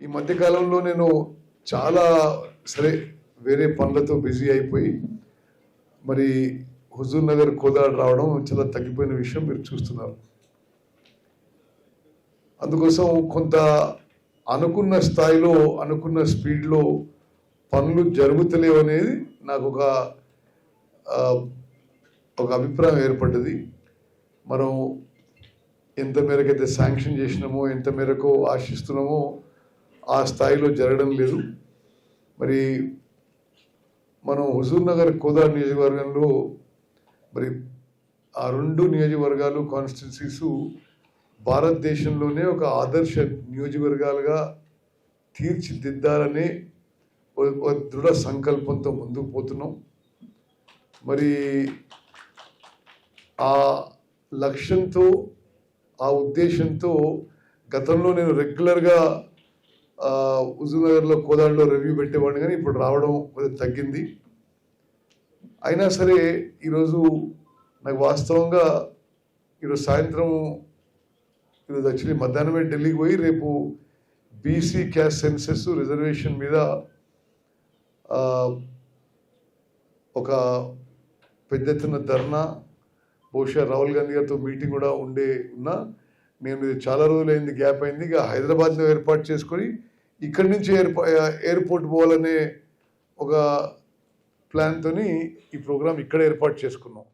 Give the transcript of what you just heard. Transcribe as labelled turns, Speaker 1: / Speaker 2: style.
Speaker 1: ఈ మధ్యకాలంలో నేను చాలా సరే వేరే పనులతో బిజీ అయిపోయి మరి హుజూర్ నగర్ కోదాడ రావడం చాలా తగ్గిపోయిన విషయం మీరు చూస్తున్నారు. అందుకోసం కొంత అనుకున్న స్థాయిలో అనుకున్న స్పీడ్లో పనులు జరుగుతలేవు అనేది నాకు ఒక అభిప్రాయం ఏర్పడ్డది. మనం ఎంత మేరకైతే శాంక్షన్ చేసినామో ఎంత మేరకు ఆశిస్తున్నామో ఆ స్థాయిలో జరగడం లేదు. మరి మనం హుజూర్ నగర్ కోదాడ నియోజకవర్గంలో మరి ఆ 2 నియోజకవర్గాలు కాన్స్టిట్యున్సీసు భారతదేశంలోనే ఒక ఆదర్శ నియోజకవర్గాలుగా తీర్చిదిద్దాలనే ఒక దృఢ సంకల్పంతో ముందుకు పోతున్నాం. మరి ఆ లక్ష్యంతో ఆ ఉద్దేశంతో గతంలో నేను రెగ్యులర్గా హుజూర్ నగర్లో కోదాడలో రివ్యూ పెట్టేవాడిని, కానీ ఇప్పుడు రావడం కొంచెం తగ్గింది. అయినా సరే ఈరోజు నాకు వాస్తవంగా ఈరోజు సాయంత్రం ఈరోజు యాక్చువల్లీ మధ్యాహ్నమే ఢిల్లీకి పోయి రేపు బీసీ క్యాస్ట్ సెన్సెస్ రిజర్వేషన్ మీద ఒక పెద్ద ఎత్తున ధర్నా, బహుశా రాహుల్ గాంధీ గారితో మీటింగ్ కూడా ఉన్నా నేను ఇది చాలా రోజులైంది, గ్యాప్ అయింది. ఇక హైదరాబాద్లో ఏర్పాటు చేసుకొని ఇక్కడి నుంచి ఎయిర్పోర్ట్ పోవాలనే ఒక ప్లాన్తో ఈ ప్రోగ్రాం ఇక్కడ ఏర్పాటు చేసుకున్నాం.